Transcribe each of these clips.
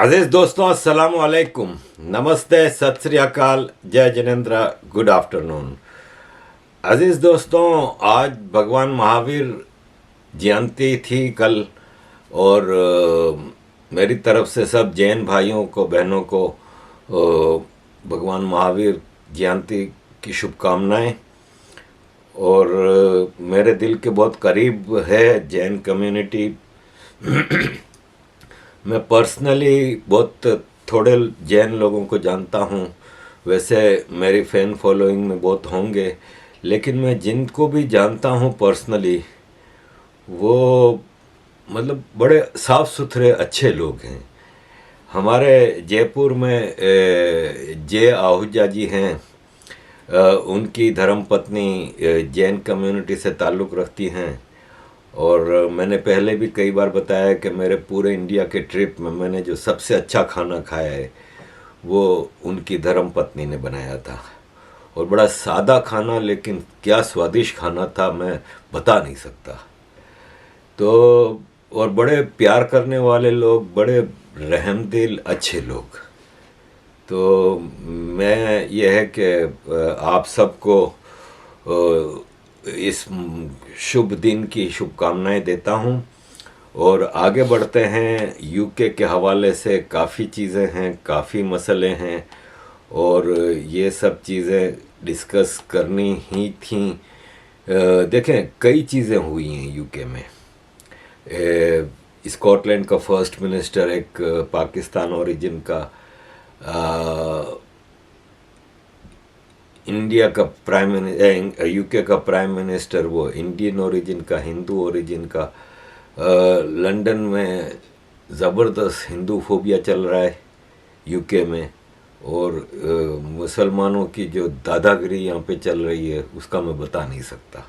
अजीज दोस्तों, अस्सलाम वालेकुम, नमस्ते, सत श्री अकाल, जय जिनेंद्र, गुड आफ्टरनून। अजीज दोस्तों, आज भगवान महावीर जयंती थी कल। और मेरी तरफ से सब जैन भाइयों को, बहनों को भगवान महावीर जयंती की शुभकामनाएं। और मेरे दिल के बहुत करीब है जैन कम्युनिटी। मैं पर्सनली बहुत थोड़े जैन लोगों को जानता हूँ। वैसे मेरी फ़ैन फॉलोइंग में बहुत होंगे, लेकिन मैं जिनको भी जानता हूँ पर्सनली, वो मतलब बड़े साफ़ सुथरे अच्छे लोग हैं। हमारे जयपुर में जे आहूजा जी हैं, उनकी धर्मपत्नी जैन कम्युनिटी से ताल्लुक़ रखती हैं। और मैंने पहले भी कई बार बताया कि मेरे पूरे इंडिया के ट्रिप में मैंने जो सबसे अच्छा खाना खाया है वो उनकी धर्मपत्नी ने बनाया था। और बड़ा सादा खाना, लेकिन क्या स्वादिष्ट खाना था, मैं बता नहीं सकता। तो और बड़े प्यार करने वाले लोग, बड़े रहमदिल अच्छे लोग। तो मैं ये है कि आप सबको इस शुभ दिन की शुभकामनाएं देता हूं। और आगे बढ़ते हैं। यूके के हवाले से काफ़ी चीज़ें हैं, काफ़ी मसले हैं, और ये सब चीज़ें डिस्कस करनी ही थी। देखें, कई चीज़ें हुई हैं यूके में। स्कॉटलैंड का फर्स्ट मिनिस्टर एक पाकिस्तान ओरिजिन का, इंडिया का प्राइम मिनिस्टर, यूके का प्राइम मिनिस्टर वो इंडियन ओरिजिन का, हिंदू ओरिजिन का। लंदन में ज़बरदस्त हिंदू फोबिया चल रहा है यूके में। और मुसलमानों की जो दादागिरी यहाँ पे चल रही है उसका मैं बता नहीं सकता।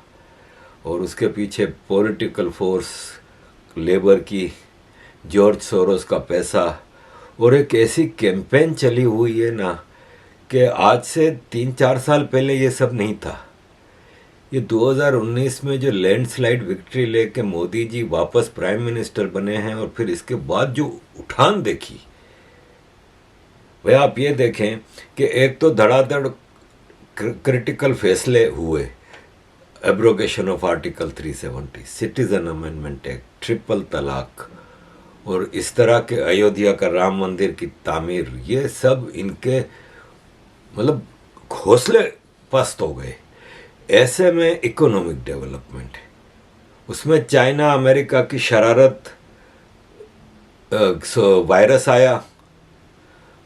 और उसके पीछे पॉलिटिकल फोर्स, लेबर की, जॉर्ज सोरोस का पैसा, और एक ऐसी कैंपेन चली हुई है ना कि आज से 3-4 साल पहले ये सब नहीं था। ये 2019 में जो लैंडस्लाइड विक्ट्री लेके मोदी जी वापस प्राइम मिनिस्टर बने हैं, और फिर इसके बाद जो उठान देखी, भाई आप ये देखें कि एक तो धड़ाधड़ क्रिटिकल फैसले हुए। Abrogation of article 370, citizen amendment act, triple तलाक, और इस तरह के अयोध्या का राम मंदिर की तामीर, ये सब इनके मतलब घोंसले पस्त हो गए। ऐसे में इकोनॉमिक डेवलपमेंट, उसमें चाइना अमेरिका की शरारत, वायरस आया।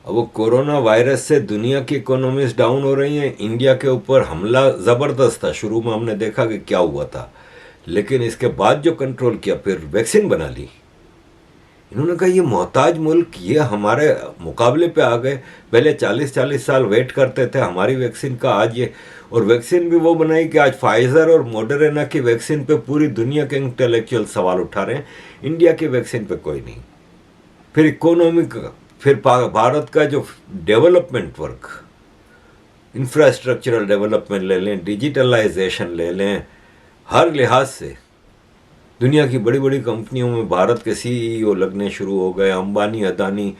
अब वो कोरोना वायरस से दुनिया की इकोनॉमीज डाउन हो रही हैं। इंडिया के ऊपर हमला ज़बरदस्त था, शुरू में हमने देखा कि क्या हुआ था, लेकिन इसके बाद जो कंट्रोल किया, फिर वैक्सीन बना ली। इन्होंने कहा ये मोहताज मुल्क ये हमारे मुकाबले पे आ गए। पहले 40-40 साल वेट करते थे हमारी वैक्सीन का, आज ये। और वैक्सीन भी वो बनाई कि आज फाइजर और मॉडर्ना की वैक्सीन पे पूरी दुनिया के इंटेलेक्चुअल सवाल उठा रहे हैं, इंडिया की वैक्सीन पे कोई नहीं। फिर इकोनॉमी का, फिर भारत का जो डेवलपमेंट वर्क, इंफ्रास्ट्रक्चरल डेवलपमेंट ले लें, डिजिटलाइजेशन ले लें, हर लिहाज से दुनिया की बड़ी बड़ी कंपनियों में भारत के सीईओ लगने शुरू हो गए, अंबानी, अदानी।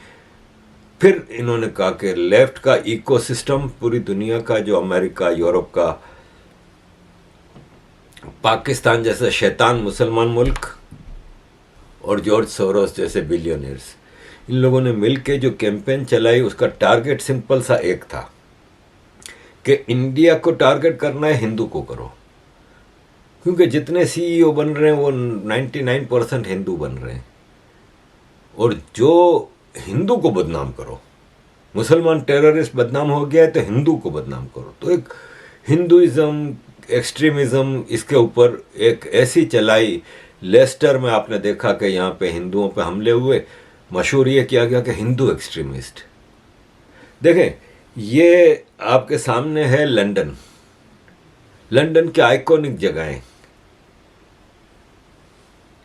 फिर इन्होंने कहा कि लेफ्ट का इकोसिस्टम पूरी दुनिया का, जो अमेरिका, यूरोप का, पाकिस्तान जैसे शैतान मुसलमान मुल्क, और जॉर्ज सोरोस जैसे बिलियनियर्स, इन लोगों ने मिलकर जो कैंपेन चलाई, उसका टारगेट सिंपल सा एक था कि इंडिया को टारगेट करना है, हिंदू को करो। क्योंकि जितने सीईओ बन रहे हैं वो 99% हिंदू बन रहे हैं। और जो हिंदू को बदनाम करो, मुसलमान टेररिस्ट बदनाम हो गया है तो हिंदू को बदनाम करो। तो एक हिंदुइज्म, एक्सट्रीमिज्म, इसके ऊपर एक ऐसी चलाई। लेस्टर में आपने देखा कि यहाँ पे हिंदुओं पे हमले हुए, मशहूर ये किया गया कि हिंदू एक्सट्रीमिस्ट। देखें, ये आपके सामने है लंदन। लंदन की आइकॉनिक जगहें,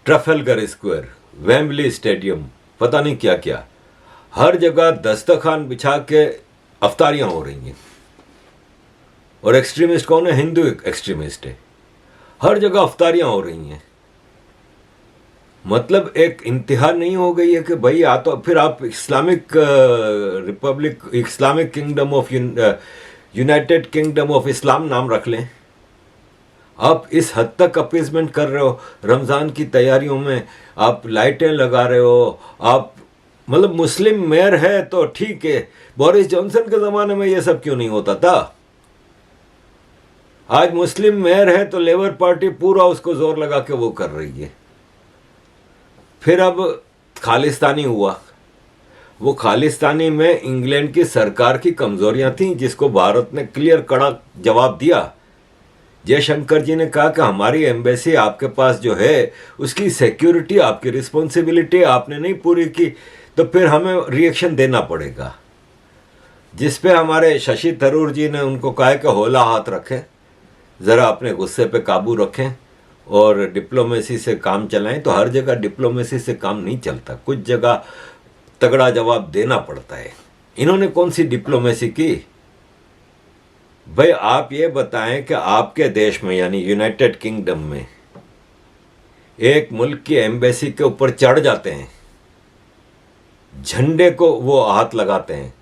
ट्रफेलगर स्क्वायर, वेम्बली स्टेडियम, पता नहीं क्या क्या, हर जगह दस्तरखान बिछा के अफ्तारियां हो रही हैं। और एक्सट्रीमिस्ट कौन है? हिंदू एक्सट्रीमिस्ट है। हर जगह अफ्तारियां हो रही हैं। मतलब एक इंतहा नहीं हो गई है कि भाई या तो फिर आप Islamic Republic, Islamic kingdom of United kingdom of Islam नाम रख लें। आप इस हद तक अपीजमेंट कर रहे हो, रमज़ान की तैयारियों में आप लाइटें लगा रहे हो, आप मतलब मुस्लिम मेयर है तो ठीक है, बोरिस जॉनसन के ज़माने में ये सब क्यों नहीं होता था? आज मुस्लिम मेयर है तो लेबर पार्टी पूरा उसको जोर लगा के वो कर रही है। फिर अब खालिस्तानी हुआ, वो खालिस्तानी में इंग्लैंड की सरकार की कमजोरियां थीं जिसको भारत ने क्लियर कड़ा जवाब दिया। जयशंकर जी ने कहा कि हमारी एम्बेसी आपके पास जो है उसकी सिक्योरिटी आपकी रिस्पॉन्सिबिलिटी आपने नहीं पूरी की तो फिर हमें रिएक्शन देना पड़ेगा। जिस पे हमारे शशि थरूर जी ने उनको कहा कि हौला हाथ रखें, ज़रा अपने गुस्से पे काबू रखें और डिप्लोमेसी से काम चलाएं। तो हर जगह डिप्लोमेसी से काम नहीं चलता, कुछ जगह तगड़ा जवाब देना पड़ता है। इन्होंने कौन सी डिप्लोमेसी की? भाई आप ये बताएं कि आपके देश में यानी यूनाइटेड किंगडम में एक मुल्क की एम्बेसी के ऊपर चढ़ जाते हैं, झंडे को वो हाथ लगाते हैं,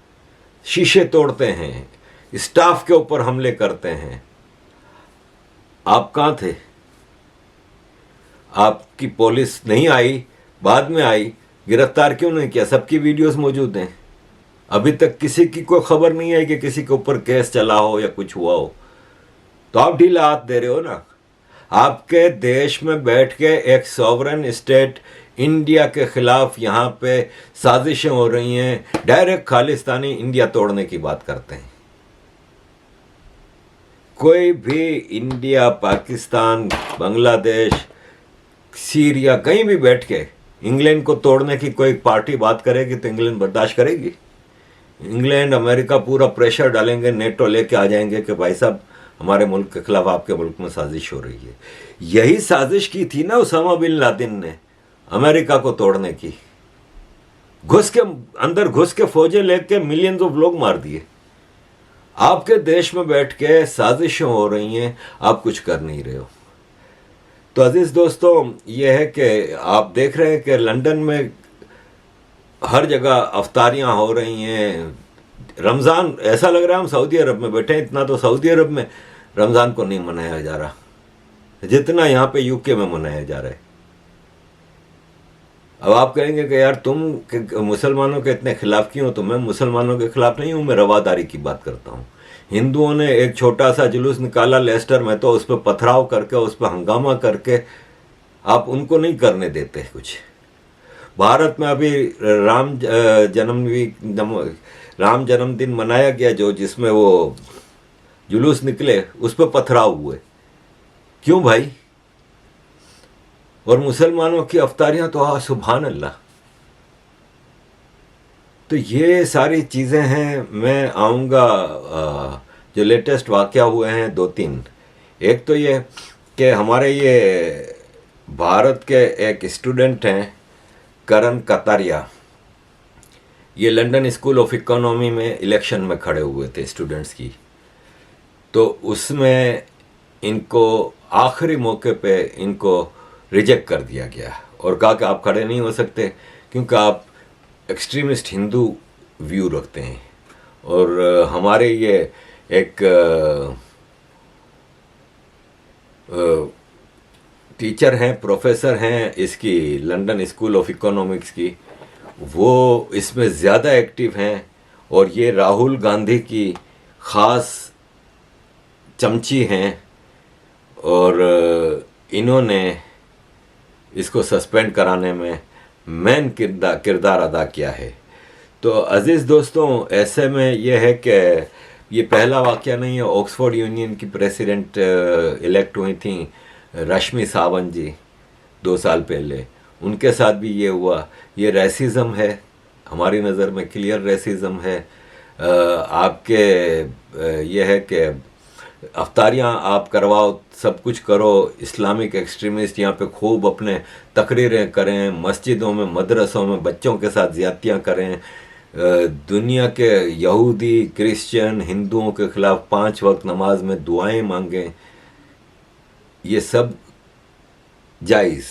शीशे तोड़ते हैं, स्टाफ के ऊपर हमले करते हैं। आप कहाँ थे? आपकी पुलिस नहीं आई, बाद में आई, गिरफ्तार क्यों नहीं किया? सबकी वीडियोस मौजूद हैं। अभी तक किसी की कोई खबर नहीं आई कि किसी के ऊपर केस चला हो या कुछ हुआ हो। तो आप ढीला हाथ दे रहे हो ना। आपके देश में बैठ के एक सॉवरन स्टेट इंडिया के खिलाफ यहाँ पे साजिशें हो रही हैं, डायरेक्ट खालिस्तानी इंडिया तोड़ने की बात करते हैं। कोई भी इंडिया, पाकिस्तान, बांग्लादेश, सीरिया कहीं भी बैठ के इंग्लैंड को तोड़ने की कोई पार्टी बात करेगी तो इंग्लैंड बर्दाश्त करेगी? इंग्लैंड, अमेरिका पूरा प्रेशर डालेंगे, नेटो लेके आ जाएंगे कि भाई साहब हमारे मुल्क के खिलाफ आपके मुल्क में साजिश हो रही है। यही साजिश की थी ना उसामा बिन लादेन ने अमेरिका को तोड़ने की। घुस के अंदर घुस के फौजें लेके मिलियंस ऑफ लोग मार दिए। आपके देश में बैठ के साजिशें हो रही हैं, आप कुछ कर नहीं रहे हो। तो अजीज दोस्तों, यह है कि आप देख रहे हैं कि लंदन में हर जगह अफ्तारियां हो रही हैं। रमज़ान ऐसा लग रहा है हम सऊदी अरब में बैठे हैं। इतना तो सऊदी अरब में रमज़ान को नहीं मनाया जा रहा जितना यहाँ पे यूके में मनाया जा रहा है। अब आप कहेंगे कि यार तुम मुसलमानों के इतने खिलाफ क्यों हो? तो मैं मुसलमानों के खिलाफ नहीं हूँ, मैं रवादारी की बात करता हूँ। हिंदुओं ने एक छोटा सा जुलूस निकाला लेस्टर में, तो उस पर पथराव करके, उस पर हंगामा करके आप उनको नहीं करने देते कुछ। भारत में अभी राम जन्मदिन मनाया गया जिसमें वो जुलूस निकले, उस पर पथराव हुए। क्यों भाई? और मुसलमानों की अफ्तारियां तो सुभान अल्लाह। तो ये सारी चीज़ें हैं। मैं आऊँगा जो लेटेस्ट वाक़या हुए हैं 2-3। एक तो ये कि हमारे ये भारत के एक स्टूडेंट हैं करण कतारिया, ये लंदन स्कूल ऑफ इकोनॉमी में इलेक्शन में खड़े हुए थे स्टूडेंट्स की। तो उसमें इनको आखिरी मौके पे इनको रिजेक्ट कर दिया गया और कहा कि आप खड़े नहीं हो सकते क्योंकि आप एक्सट्रीमिस्ट हिंदू व्यू रखते हैं। और हमारे ये एक टीचर हैं, प्रोफेसर हैं इसकी लंदन स्कूल ऑफ इकोनॉमिक्स की, वो इसमें ज़्यादा एक्टिव हैं। और ये राहुल गांधी की ख़ास चमची हैं और इन्होंने इसको सस्पेंड कराने में मेन किरदार अदा किया है। तो अज़ीज़ दोस्तों, ऐसे में यह है कि ये पहला वाक़या नहीं है। ऑक्सफोर्ड यूनियन की प्रेसिडेंट इलेक्ट हुई थी रश्मि सावंत जी 2 साल पहले, उनके साथ भी ये हुआ। ये रेसिज्म है, हमारी नज़र में क्लियर रेसिज्म है। आपके ये है कि अफ्तारियाँ आप करवाओ, सब कुछ करो, इस्लामिक एक्सट्रीमिस्ट यहाँ पे खूब अपने तकरीरें करें, मस्जिदों में, मदरसों में बच्चों के साथ ज़्यादतियाँ करें, दुनिया के यहूदी, क्रिश्चियन, हिंदुओं के ख़िलाफ़ 5 वक्त नमाज में दुआएं मांगें, ये सब जायज़।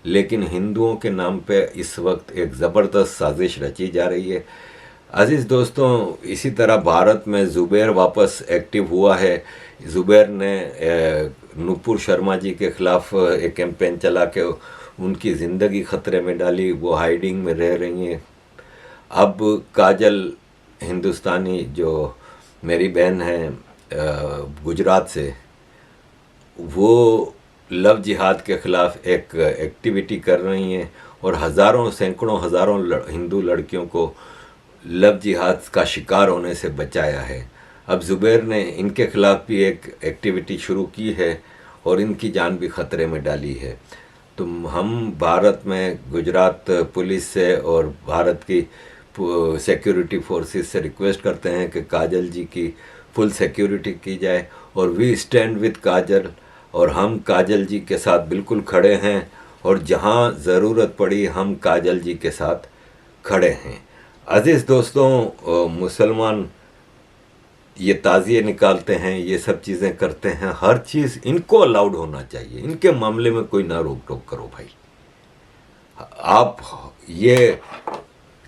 लेकिन हिंदुओं के नाम पे इस वक्त एक ज़बरदस्त साजिश रची जा रही है। अजीज़ दोस्तों, इसी तरह भारत में ज़ुबैर वापस एक्टिव हुआ है। ज़ुबैर ने नुपुर शर्मा जी के ख़िलाफ़ एक कैंपेन चला के उनकी ज़िंदगी ख़तरे में डाली, वो हाइडिंग में रह रही हैं। अब काजल हिंदुस्तानी जो मेरी बहन है गुजरात से, वो लव जिहाद के ख़िलाफ़ एक एक्टिविटी कर रही हैं और हज़ारों सैकड़ों हज़ारों हिंदू लड़कियों को लव जिहाद का शिकार होने से बचाया है। अब ज़ुबैर ने इनके ख़िलाफ़ भी एक एक्टिविटी शुरू की है और इनकी जान भी ख़तरे में डाली है। तो हम भारत में गुजरात पुलिस से और भारत की सिक्योरिटी फोर्सेस से रिक्वेस्ट करते हैं कि काजल जी की फुल सिक्योरिटी की जाए और वी स्टैंड विद काजल, और हम काजल जी के साथ बिल्कुल खड़े हैं और जहां ज़रूरत पड़ी हम काजल जी के साथ खड़े हैं। अजीज़ दोस्तों, मुसलमान ये ताज़िए निकालते हैं, ये सब चीज़ें करते हैं, हर चीज़ इनको अलाउड होना चाहिए, इनके मामले में कोई ना रोक टोक करो भाई। आप ये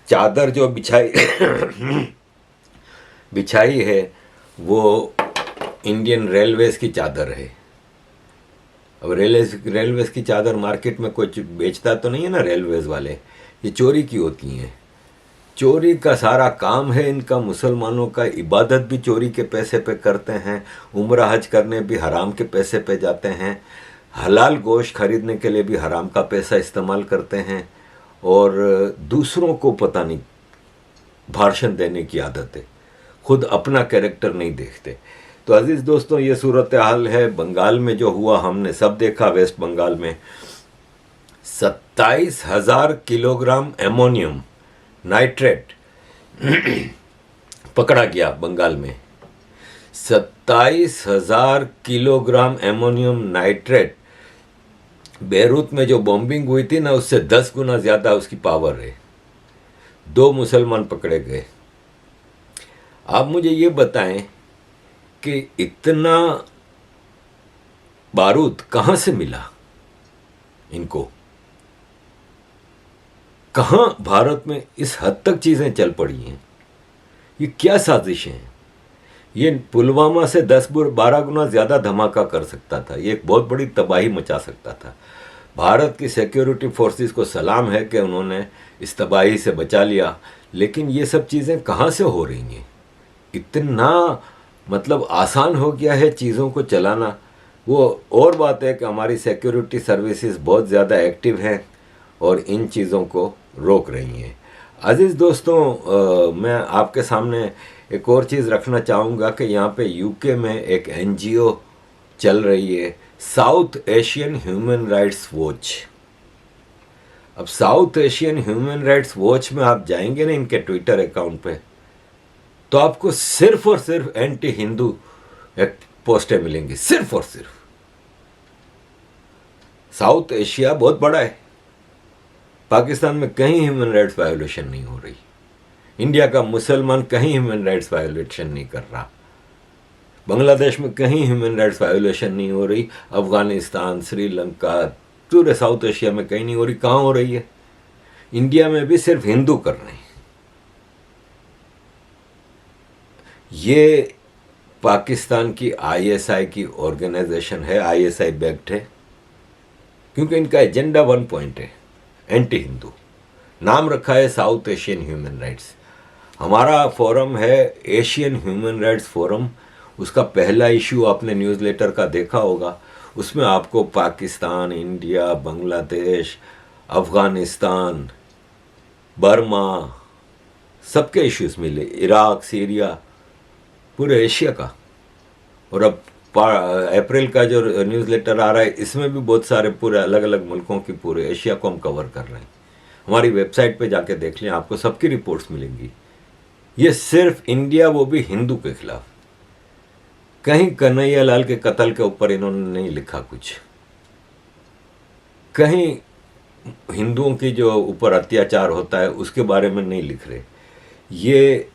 चादर जो बिछाई है वो इंडियन रेलवेज़ की चादर है। अब रेलवेज़ की चादर मार्केट में कोई बेचता तो नहीं है ना रेलवेज़ वाले, ये चोरी की होती हैं। चोरी का सारा काम है इनका। मुसलमानों का इबादत भी चोरी के पैसे पे करते हैं, उम्रा हज करने भी हराम के पैसे पे जाते हैं, हलाल गोश्त खरीदने के लिए भी हराम का पैसा इस्तेमाल करते हैं, और दूसरों को पता नहीं भाषण देने की आदत है, खुद अपना कैरेक्टर नहीं देखते। तो अजीज़ दोस्तों, ये सूरत हाल है। बंगाल में जो हुआ हमने सब देखा। वेस्ट बंगाल में 27,000 किलोग्राम एमोनियम नाइट्रेट पकड़ा गया बंगाल में। 27,000 किलोग्राम एमोनियम नाइट्रेट। बेरूत में जो बॉम्बिंग हुई थी ना, उससे 10 गुना ज़्यादा उसकी पावर है। 2 मुसलमान पकड़े गए। आप मुझे ये बताएं कि इतना बारूद कहाँ से मिला इनको? कहाँ भारत में इस हद तक चीज़ें चल पड़ी हैं? ये क्या साजिशें हैं? ये पुलवामा से 10-12 गुना ज़्यादा धमाका कर सकता था, ये एक बहुत बड़ी तबाही मचा सकता था। भारत की सिक्योरिटी फोर्सेस को सलाम है कि उन्होंने इस तबाही से बचा लिया, लेकिन ये सब चीज़ें कहाँ से हो रही हैं? इतना मतलब आसान हो गया है चीज़ों को चलाना। वो और बात है कि हमारी सिक्योरिटी सर्विसेज बहुत ज़्यादा एक्टिव हैं और इन चीज़ों को रोक रही हैं। अजीज़ दोस्तों, मैं आपके सामने एक और चीज़ रखना चाहूँगा कि यहाँ पे यूके में एक NGO चल रही है, South Asian Human Rights Watch. अब South Asian Human Rights Watch में आप जाएंगे ना इनके ट्विटर अकाउंट पे, तो आपको सिर्फ और सिर्फ एंटी हिंदू पोस्टें मिलेंगी, सिर्फ और सिर्फ। साउथ एशिया बहुत बड़ा है, पाकिस्तान में कहीं ह्यूमन राइट्स वायोलेशन नहीं हो रही, इंडिया का मुसलमान कहीं ह्यूमन राइट्स वायोलेशन नहीं कर रहा, बांग्लादेश में कहीं ह्यूमन राइट्स वायोलेशन नहीं हो रही, अफगानिस्तान, श्रीलंका, पूरे साउथ एशिया में कहीं नहीं हो रही। कहाँ हो रही है? इंडिया में भी सिर्फ हिंदू कर रहे हैं। ये पाकिस्तान की ISI की ऑर्गेनाइजेशन है, ISI बैक्ड है, क्योंकि इनका एजेंडा 1 पॉइंट है, एंटी हिंदू। नाम रखा है साउथ एशियन ह्यूमन राइट्स। हमारा फोरम है एशियन ह्यूमन राइट्स फोरम। उसका पहला इशू आपने न्यूज़लेटर का देखा होगा, उसमें आपको पाकिस्तान, इंडिया, बांग्लादेश, अफगानिस्तान, बर्मा, सबके इश्यूज मिले, इराक, सीरिया, पूरे एशिया का। और अब अप्रैल का जो न्यूज़लेटर आ रहा है, इसमें भी बहुत सारे पूरे अलग अलग मुल्कों की, पूरे एशिया को हम कवर कर रहे हैं। हमारी वेबसाइट पे जाके देख लें, आपको सबकी रिपोर्ट्स मिलेंगी। ये सिर्फ इंडिया, वो भी हिंदू के खिलाफ। कहीं कन्हैया लाल के कत्ल के ऊपर इन्होंने नहीं लिखा कुछ, कहीं हिंदुओं की जो ऊपर अत्याचार होता है उसके बारे में नहीं लिख रहे। ये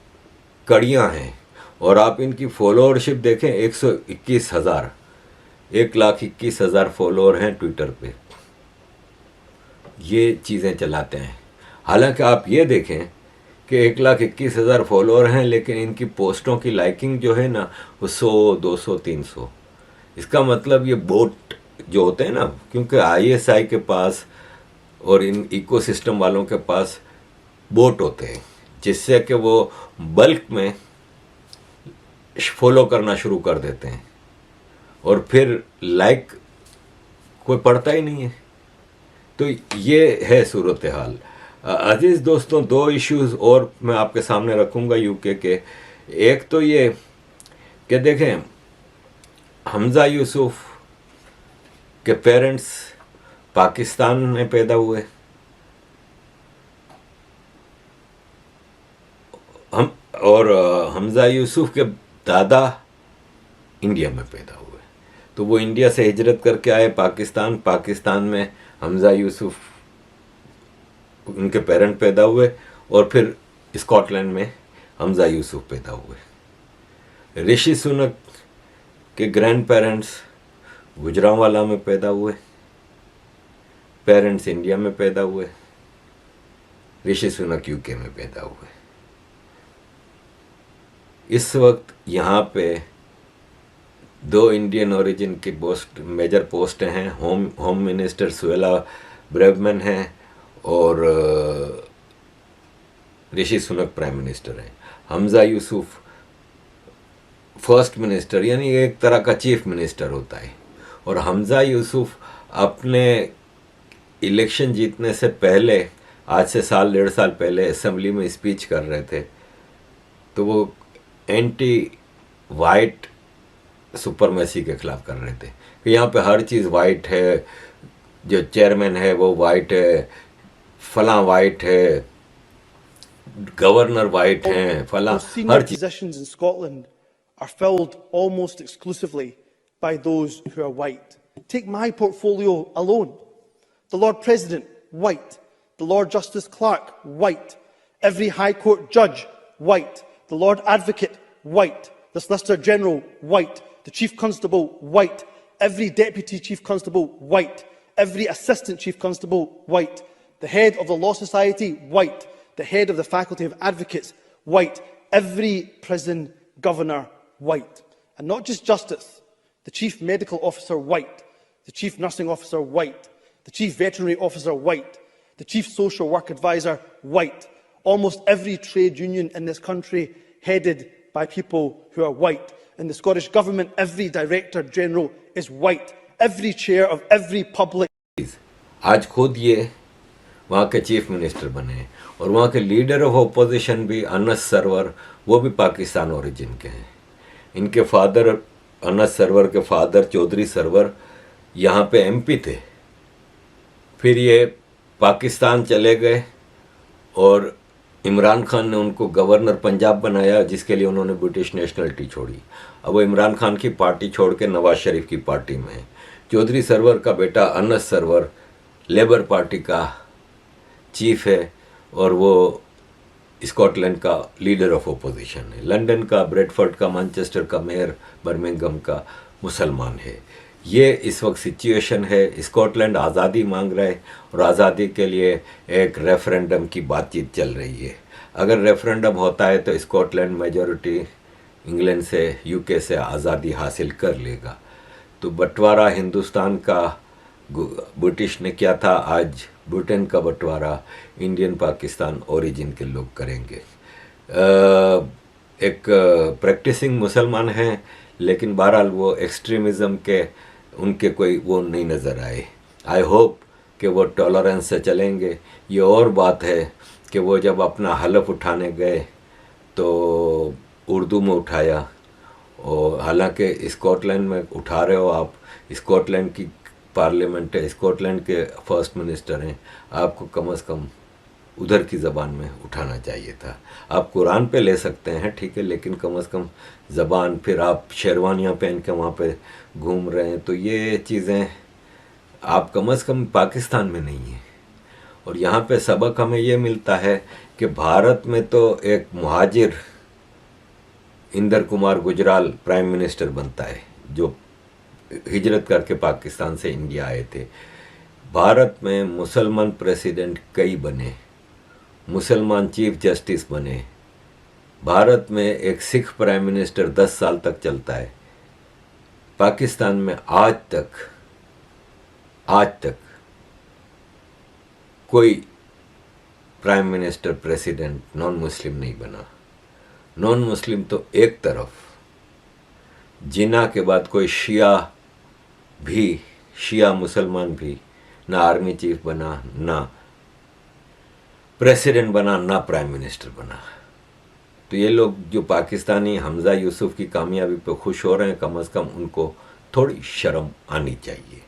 कड़ियाँ हैं। और आप इनकी फॉलोअरशिप देखें, 121,000, 1,21,000 फॉलोअर हैं ट्विटर पे। ये चीज़ें चलाते हैं। हालांकि आप ये देखें कि 1,21,000 फॉलोअर हैं, लेकिन इनकी पोस्टों की लाइकिंग जो है ना वो 100, 200, 300। इसका मतलब ये बोट जो होते हैं ना, क्योंकि आईएसआई के पास और इन इकोसिस्टम वालों के पास बोट होते हैं, जिससे कि वो बल्क में फॉलो करना शुरू कर देते हैं और फिर लाइक कोई पढ़ता ही नहीं है। तो ये है सूरत हाल। अजीज़ दोस्तों, दो इश्यूज और मैं आपके सामने रखूंगा यूके के। एक तो ये कि देखें, हमजा यूसुफ के पेरेंट्स पाकिस्तान में पैदा हुए, हम और हमजा यूसुफ के दादा इंडिया में पैदा हुए। तो वो इंडिया से हिजरत करके आए पाकिस्तान। पाकिस्तान में हमजा यूसुफ उनके पेरेंट पैदा हुए और फिर स्कॉटलैंड में हमजा यूसुफ पैदा हुए। ऋषि सुनक के ग्रैंड पेरेंट्स गुजरांवाला में पैदा हुए, पेरेंट्स इंडिया में पैदा हुए, ऋषि सुनक यूके में पैदा हुए। इस वक्त यहाँ पे दो इंडियन ओरिजिन की पोस्ट, मेजर पोस्ट हैं। होम मिनिस्टर सुएला ब्रेवमैन हैं और ऋषि सुनक प्राइम मिनिस्टर हैं। हमजा यूसुफ फर्स्ट मिनिस्टर, यानी एक तरह का चीफ मिनिस्टर होता है। और हमजा यूसुफ अपने इलेक्शन जीतने से पहले, आज से साल 1.5 साल पहले, असेंबली में स्पीच कर रहे थे। तो वो एंटी वाइट सुपरमेसी के खिलाफ कर रहे थे कि यहाँ पे हर चीज़ वाइट है, जो चेयरमैन है वो वाइट है, फला वाइट है, गवर्नर वाइट हैं, फला हर चीज। Positions in Scotland are filled almost exclusively by those who are white. Take my portfolio alone. The Lord President, white. The Lord Justice Clerk, white. Every High Court judge, white. The Lord Advocate, white. The Solicitor General, white. The Chief Constable, white. Every Deputy Chief Constable, white. Every Assistant Chief Constable, white. The Head of the Law Society, white. The Head of the Faculty of Advocates, white. Every prison governor, white. And not just justice. The Chief Medical Officer, white. The Chief Nursing Officer, white. The Chief Veterinary Officer, white. The Chief Social Work Advisor, white. Almost every trade union in this country headed by people who are white. In the Scottish Government, every Director General is white. Every chair of every public... आज खुद ये वहाँ के chief minister बने हैं और वहाँ के लीडर ऑफ अपोजिशन भी अनस सरवर, वो भी पाकिस्तान ओरिजिन के हैं। इनके फादर, अनस सरवर के फादर चौधरी सरवर यहाँ पे एमपी थे, फिर ये पाकिस्तान चले गए और इमरान खान ने उनको गवर्नर पंजाब बनाया, जिसके लिए उन्होंने ब्रिटिश नेशनलिटी छोड़ी। अब वो इमरान खान की पार्टी छोड़ के नवाज शरीफ की पार्टी में है। चौधरी सरवर का बेटा अनस सरवर लेबर पार्टी का चीफ है और वो स्कॉटलैंड का लीडर ऑफ अपोजिशन है। लंदन का, ब्रेडफोर्ड का, मैनचेस्टर का मेयर, बर्मिंघम का मुसलमान है। ये इस वक्त सिचुएशन है। स्कॉटलैंड आज़ादी मांग रहा है और आज़ादी के लिए एक रेफरेंडम की बातचीत चल रही है। अगर रेफरेंडम होता है तो स्कॉटलैंड मेजॉरिटी इंग्लैंड से, यूके से आज़ादी हासिल कर लेगा। तो बंटवारा हिंदुस्तान का ब्रिटिश ने किया था, आज ब्रिटेन का बंटवारा इंडियन पाकिस्तान ओरिजिन के लोग करेंगे। एक प्रैक्टिसिंग मुसलमान हैं, लेकिन बहरहाल वो एक्सट्रीमिज़म के उनके कोई वो नहीं नज़र आए। आई होप कि वो टॉलरेंस से चलेंगे। ये और बात है कि वो जब अपना हलफ उठाने गए तो उर्दू में उठाया, और हालांकि स्कॉटलैंड में उठा रहे हो आप, स्कॉटलैंड की पार्लियामेंट है, स्कॉटलैंड के फर्स्ट मिनिस्टर हैं, आपको कम से कम उधर की ज़बान में उठाना चाहिए था। आप कुरान पे ले सकते हैं, ठीक है, लेकिन कम से कम ज़बान, फिर आप शेरवानियाँ पहन के वहाँ पे घूम रहे हैं, तो ये चीज़ें आप कम से कम पाकिस्तान में नहीं हैं। और यहाँ पे सबक हमें ये मिलता है कि भारत में तो एक मुहाजिर इंदर कुमार गुजराल प्राइम मिनिस्टर बनता है, जो हिजरत करके पाकिस्तान से इंडिया आए थे। भारत में मुसलमान प्रेसिडेंट कई बने, मुसलमान चीफ जस्टिस बने। भारत में एक सिख प्राइम मिनिस्टर 10 साल तक चलता है। पाकिस्तान में आज तक कोई prime minister president non Muslim नहीं बना। नॉन मुस्लिम तो एक तरफ, जिन्ना के बाद कोई शिया मुसलमान भी ना आर्मी चीफ बना, ना प्रेसिडेंट बना, ना प्राइम मिनिस्टर बना। तो ये लोग जो पाकिस्तानी हमजा यूसुफ की कामयाबी पे खुश हो रहे हैं, कम से कम उनको थोड़ी शर्म आनी चाहिए।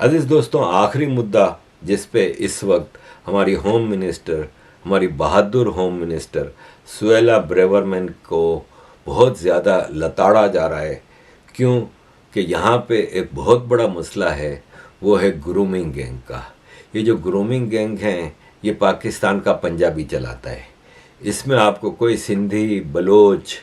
अजीज दोस्तों, आखिरी मुद्दा जिस पे इस वक्त हमारी होम मिनिस्टर, हमारी बहादुर होम मिनिस्टर सुएला ब्रेवरमैन को बहुत ज़्यादा लताड़ा जा रहा है, क्यों कि यहाँ पे एक बहुत बड़ा मसला है, वो है ग्रूमिंग गैंग का। ये जो ग्रूमिंग गैंग हैं, ये पाकिस्तान का पंजाबी चलाता है। इसमें आपको कोई सिंधी बलोच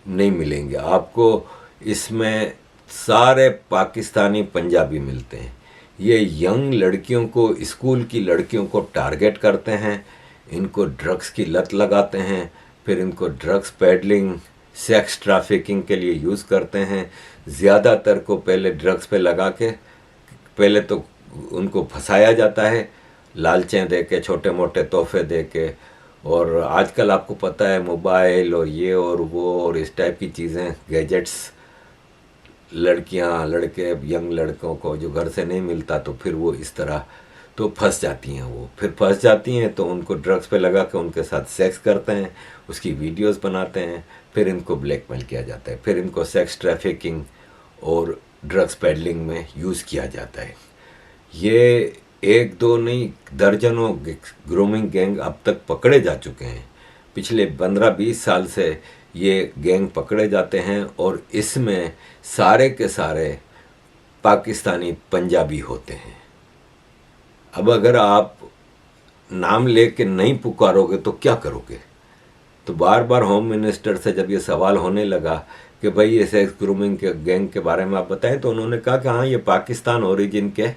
नहीं मिलेंगे, आपको इसमें सारे पाकिस्तानी पंजाबी मिलते हैं। ये यंग लड़कियों को, स्कूल की लड़कियों को टारगेट करते हैं, इनको ड्रग्स की लत लगाते हैं, फिर इनको ड्रग्स पेडलिंग, सेक्स ट्रैफिकिंग के लिए यूज़ करते हैं। ज़्यादातर को पहले ड्रग्स पे लगा के पहले तो उनको फंसाया जाता है, लालचें दे के, छोटे मोटे तोहफे दे के। और आजकल आपको पता है मोबाइल और ये और वो और इस टाइप की चीज़ें, गैजेट्स, लड़कियां लड़के, यंग लड़कों को जो घर से नहीं मिलता, तो फिर वो इस तरह तो फंस जाती हैं। वो फिर फंस जाती हैं तो उनको ड्रग्स पे लगा के उनके साथ सेक्स करते हैं, उसकी वीडियोस बनाते हैं, फिर इनको ब्लैकमेल किया जाता है, फिर इनको सेक्स ट्रैफिकिंग और ड्रग्स पेडलिंग में यूज़ किया जाता है। ये एक दो नहीं, दर्जनों ग्रूमिंग गैंग अब तक पकड़े जा चुके हैं। पिछले 15-20 साल से ये गैंग पकड़े जाते हैं और इसमें सारे के सारे पाकिस्तानी पंजाबी होते हैं। अब अगर आप नाम लेके नहीं पुकारोगे तो क्या करोगे? तो बार बार होम मिनिस्टर से जब ये सवाल होने लगा कि भाई ये सेक्स ग्रूमिंग के गैंग के बारे में आप बताएं, तो उन्होंने कहा कि हाँ, ये पाकिस्तान ओरिजिन के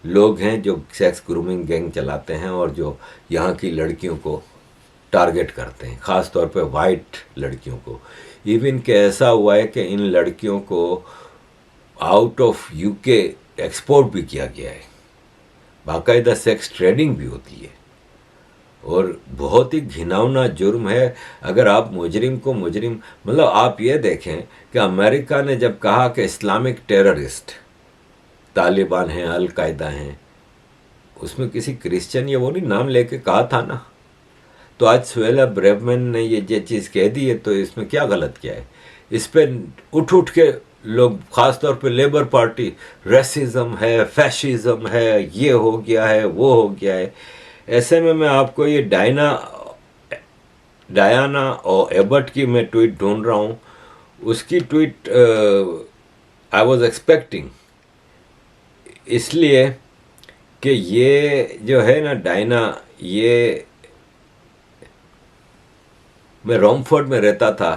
लोग हैं जो सेक्स ग्रूमिंग गैंग चलाते हैं और जो यहाँ की लड़कियों को टारगेट करते हैं, ख़ास तौर पे वाइट लड़कियों को। इवन के ऐसा हुआ है कि इन लड़कियों को आउट ऑफ यूके एक्सपोर्ट भी किया गया है, बाकायदा सेक्स ट्रेडिंग भी होती है और बहुत ही घिनौना जुर्म है। अगर आप मुजरिम को मुजरिम, मतलब आप ये देखें कि अमेरिका ने जब कहा कि इस्लामिक टेररिस्ट तालिबान हैं, अल कायदा हैं, उसमें किसी क्रिश्चियन या वो नहीं नाम लेके कहा था ना। तो आज सुएला ब्रेवरमैन ने ये चीज़ कह दी है, तो इसमें क्या गलत किया है? इस पे उठ के लोग, ख़ास तौर पे लेबर पार्टी, रेसिज्म है, फैशिज्म है, ये हो गया है, वो हो गया है। ऐसे में मैं आपको ये डायना और एबर्ट की मैं ट्वीट ढूंढ रहा हूँ। उसकी ट्वीट आई वॉज एक्सपेक्टिंग, इसलिए कि ये जो है ना डायना, ये मैं रोमफोर्ड में रहता था,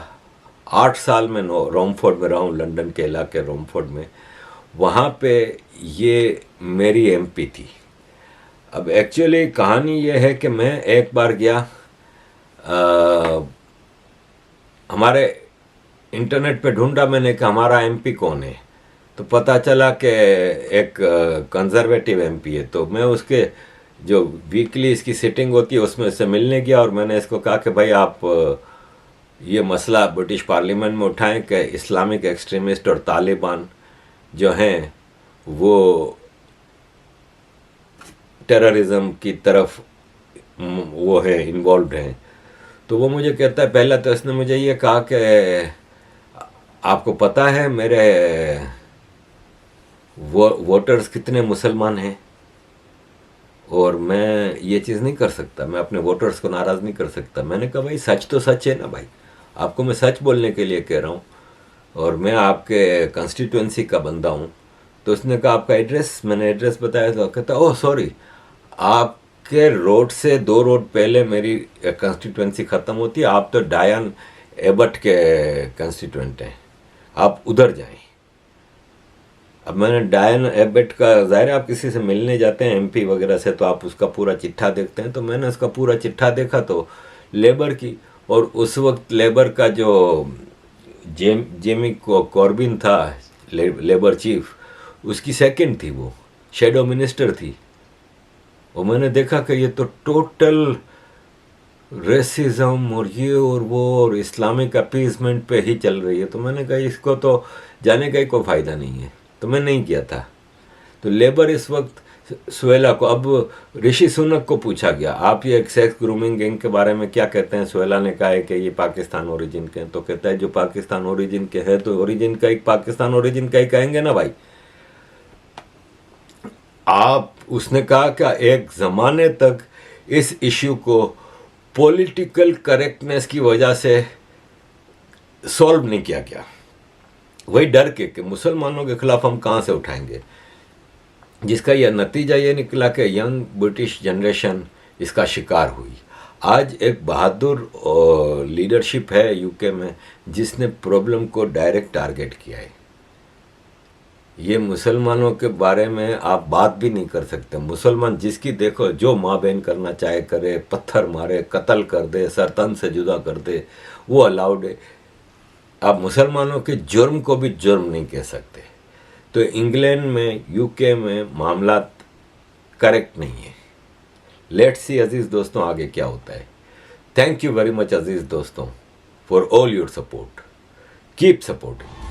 8 साल में रोमफोर्ड में रहा हूँ, लंदन के इलाके रोमफोर्ड में। वहाँ पे ये मेरी एमपी थी। अब एक्चुअली कहानी ये है कि मैं एक बार गया, हमारे इंटरनेट पे ढूंढा मैंने कि हमारा एमपी कौन है, तो पता चला कि एक कंजर्वेटिव एमपी है। तो मैं उसके जो वीकली इसकी सिटिंग होती है उसमें से मिलने गया और मैंने इसको कहा कि भाई आप ये मसला ब्रिटिश पार्लियामेंट में उठाएं कि इस्लामिक एक्सट्रीमिस्ट और तालिबान जो हैं वो टेररिज्म की तरफ वो है, इन्वॉल्व हैं। तो वो मुझे कहता है, पहला तो इसने मुझे ये कहा कि आपको पता है मेरे वोटर्स कितने मुसलमान हैं, और मैं ये चीज़ नहीं कर सकता, मैं अपने वोटर्स को नाराज़ नहीं कर सकता। मैंने कहा भाई सच तो सच है ना भाई, आपको मैं सच बोलने के लिए कह रहा हूँ और मैं आपके कंस्टिट्यूंसी का बंदा हूँ। तो उसने कहा आपका एड्रेस, मैंने एड्रेस बताया तो कहता ओह सॉरी, आपके रोड से 2 रोड पहले मेरी कंस्टिट्यूंसी ख़त्म होती है, आप तो डायन एबर्ट के कंस्टिट्यूंट हैं, आप उधर जाएं। अब मैंने डायन एबेट का, ज़ाहिर है आप किसी से मिलने जाते हैं एमपी वगैरह से तो आप उसका पूरा चिट्ठा देखते हैं, तो मैंने उसका पूरा चिट्ठा देखा तो लेबर की, और उस वक्त लेबर का जो जेमी कॉर्बिन था लेबर चीफ, उसकी सेकंड थी, वो शेडो मिनिस्टर थी। और मैंने देखा कि ये तो टोटल रेसिज्म और ये और वो और इस्लामिक अपीजमेंट पे ही चल रही है। तो मैंने कहा इसको तो जाने का ही कोई फ़ायदा नहीं है, तो मैं नहीं किया था। तो लेबर इस वक्त सुहेला को, अब ऋषि सुनक को पूछा गया आप ये सेक्स ग्रूमिंग गैंग के बारे में क्या कहते हैं। सुहेला ने कहा है कि ये पाकिस्तान ओरिजिन के हैं। तो कहता है जो पाकिस्तान ओरिजिन के हैं तो ओरिजिन का एक पाकिस्तान ओरिजिन का ही कहेंगे ना भाई आप। उसने कहा कि एक ज़माने तक इस इश्यू को पॉलिटिकल करेक्टनेस की वजह से सॉल्व नहीं किया गया, वही डर के कि मुसलमानों के खिलाफ हम कहाँ से उठाएंगे, जिसका यह नतीजा ये निकला कि यंग ब्रिटिश जनरेशन इसका शिकार हुई। आज एक बहादुर लीडरशिप है यूके में जिसने प्रॉब्लम को डायरेक्ट टारगेट किया है। ये मुसलमानों के बारे में आप बात भी नहीं कर सकते। मुसलमान जिसकी देखो जो माँ बहन करना चाहे करे, पत्थर मारे, कत्ल कर दे, सरतन से जुदा कर दे, वो अलाउड है। आप मुसलमानों के जुर्म को भी जुर्म नहीं कह सकते। तो इंग्लैंड में, यूके में मामला करेक्ट नहीं है। लेट्स सी अजीज़ दोस्तों आगे क्या होता है। थैंक यू वेरी मच अजीज़ दोस्तों for all your support. Keep supporting.